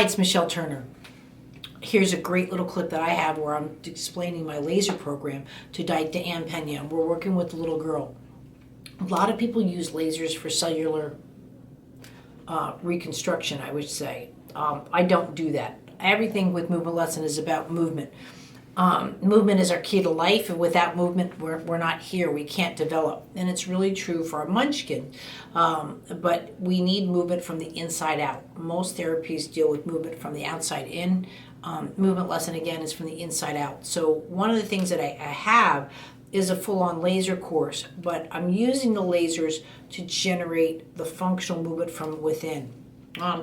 Hi, it's Michelle Turner. Here's a great little clip that I have where I'm explaining my laser program to Diane Pena. We're working with the little girl. A lot of people use lasers for cellular reconstruction, I would say. I don't do that. Everything with Movement Lesson is about movement. Movement is our key to life, and without movement, we're not here. We can't develop. And it's really true for a munchkin. But we need movement from the inside out. Most therapies deal with movement from the outside in. Movement Lesson, again, is from the inside out. So one of the things that I have is a full-on laser course, but I'm using the lasers to generate the functional movement from within.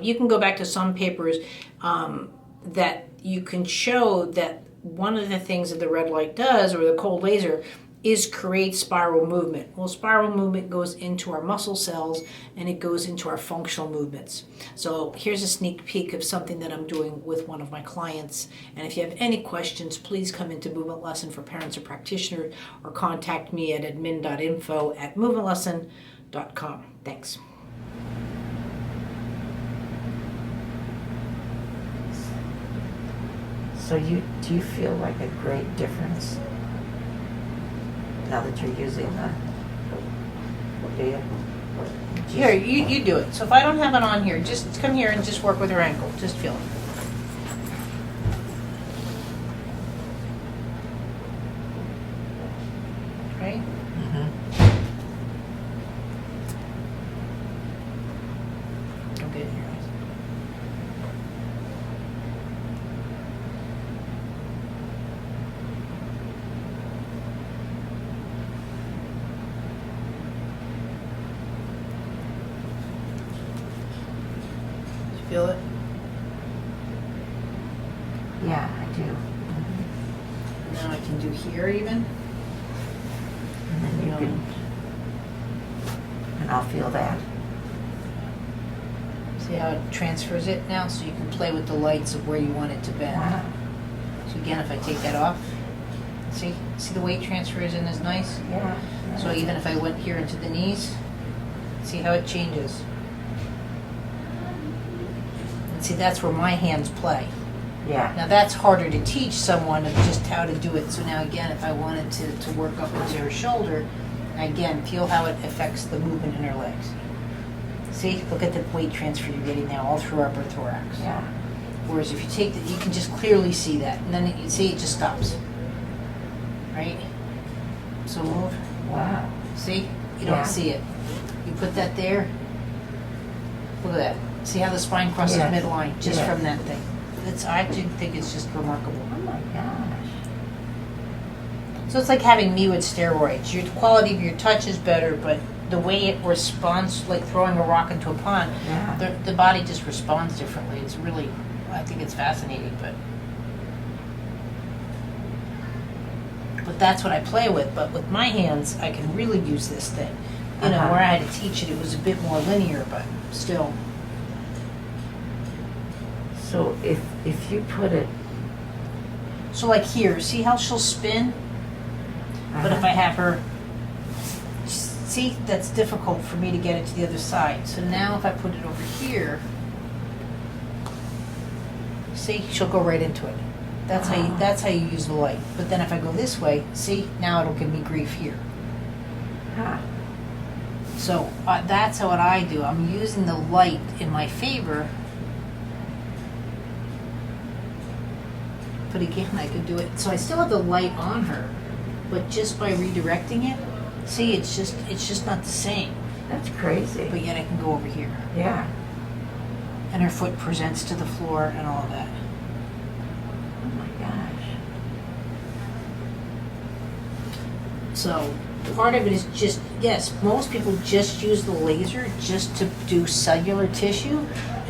You can go back to some papers that you can show that one of the things that the red light does, or the cold laser, is create spiral movement. Well, spiral movement goes into our muscle cells and it goes into our functional movements. So here's a sneak peek of something that I'm doing with one of my clients. And if you have any questions, please come into Movement Lesson for Parents or Practitioners, or contact me at admin.info@movementlesson.com. Thanks. So do you feel like a great difference now that you're using the, do you? Here, you do it. So if I don't have it on here, just come here and just work with your ankle. Just feel it. Right? Mm-hmm. Don't get it in your eyes. Feel it? Yeah, I do. Mm-hmm. Now I can do here even. And then you can, and I'll feel that. See how it transfers it now? So you can play with the lights of where you want it to bend. Wow. So again, if I take that off, see the weight transfers in is nice? Yeah. So even if I went here into the knees, see how it changes? And see, that's where my hands play. Yeah. Now that's harder to teach someone of just how to do it. So now again, if I wanted to work up into her shoulder, again, feel how it affects the movement in her legs. See, look at the weight transfer you're getting now all through upper thorax. Yeah. Whereas if you take that, you can just clearly see that. And then you see it just stops. Right? So move. Wow. See? You Yeah. don't see it. You put that there. Look at that. See how the spine crosses Yes. midline just Yes. from that thing. I actually think it's just remarkable. Oh my gosh. So it's like having me with steroids. Your quality of your touch is better, but the way it responds, like throwing a rock into a pond, Yeah. the body just responds differently. It's really, I think it's fascinating, but that's what I play with. But with my hands, I can really use this thing. You know, Uh-huh. where I had to teach it, it was a bit more linear, but still. So if you put it, So like here, see how she'll spin? But if I have her, see, that's difficult for me to get it to the other side. So now if I put it over here, see, she'll go right into it. That's how you use the light. But then if I go this way, see, now it'll give me grief here. huh, So that's what I do. I'm using the light in my favor. But again, I could do it. So I still have the light on her, but just by redirecting it, see, it's just not the same. that's crazy. But yet I can go over here, Yeah. and her foot presents to the floor and all of that. Oh my gosh. So part of it is just, yes, most people just use the laser just to do cellular tissue.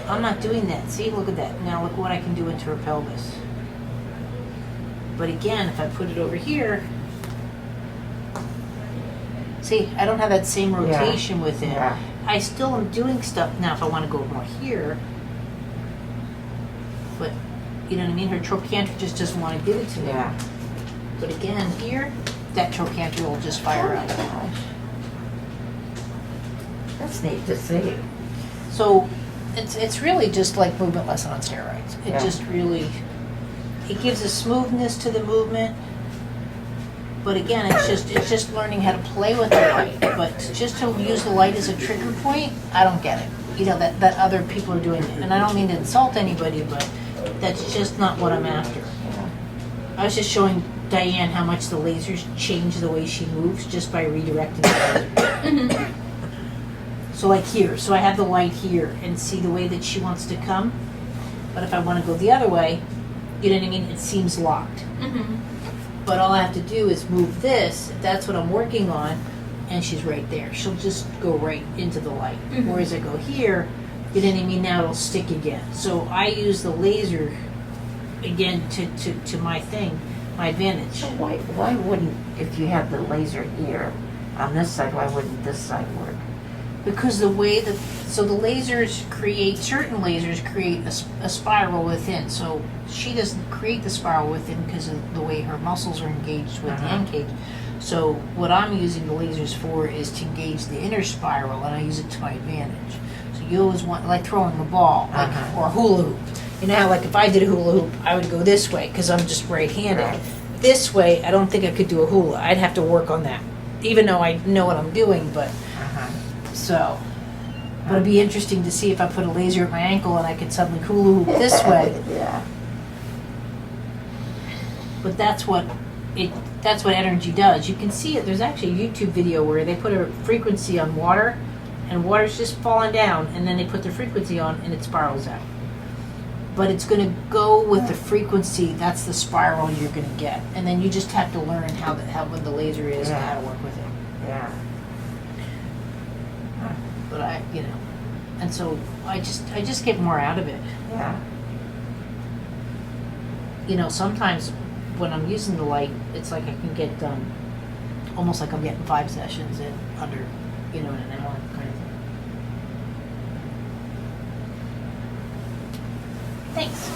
I'm not doing that. See, look at that. Now look what I can do into her pelvis. But again, if I put it over here, see, I don't have that same rotation with it. Yeah. I still am doing stuff. Now if I want to go more here, but you know what I mean? Her trochanter just doesn't want to give it to me. Yeah. But again, here, that trochanter will just fire up. Gosh. That's neat to see. So It's really just like movement lesson on steroids. It Yeah. just really, it gives a smoothness to the movement. But again, it's just learning how to play with the light. But just to use the light as a trigger point, I don't get it. You know, that other people are doing it. And I don't mean to insult anybody, but that's just not what I'm after. I was just showing Diane how much the lasers change the way she moves just by redirecting the laser. So like here, so I have the light here and see the way that she wants to come. But if I want to go the other way, you know what I mean? It seems locked. But all I have to do is move this, if that's what I'm working on, and she's right there. She'll just go right into the light. Whereas I go here, you know what I mean? Now it'll stick again. So I use the laser again to my thing, my advantage. So why wouldn't, if you have the laser here on this side, why wouldn't this side work? Because the way that, so the lasers create, certain lasers create a spiral within. So she doesn't create the spiral within because of the way her muscles are engaged with the end cage. So what I'm using the lasers for is to engage the inner spiral, and I use it to my advantage. So you always want, like throwing a ball, like, or a hula hoop. You know how, like, if I did a hula hoop, I would go this way because I'm just right-handed. Right. This way, I don't think I could do a hula. I'd have to work on that, even though I know what I'm doing. But so, but it'd be interesting to see if I put a laser at my ankle and I could suddenly hula hoop this way. Yeah. But that's what energy does. You can see it. There's actually a YouTube video where they put a frequency on water, and water's just falling down, and then they put the frequency on, and it spirals out. But it's going to go with the frequency. That's the spiral you're going to get, and then you just have to learn how what the laser is and how to work with it. Yeah. But and so I just get more out of it. Yeah. You know, sometimes when I'm using the light, it's like I can get done almost like I'm getting 5 sessions in under, in an hour kind of thing. Thanks.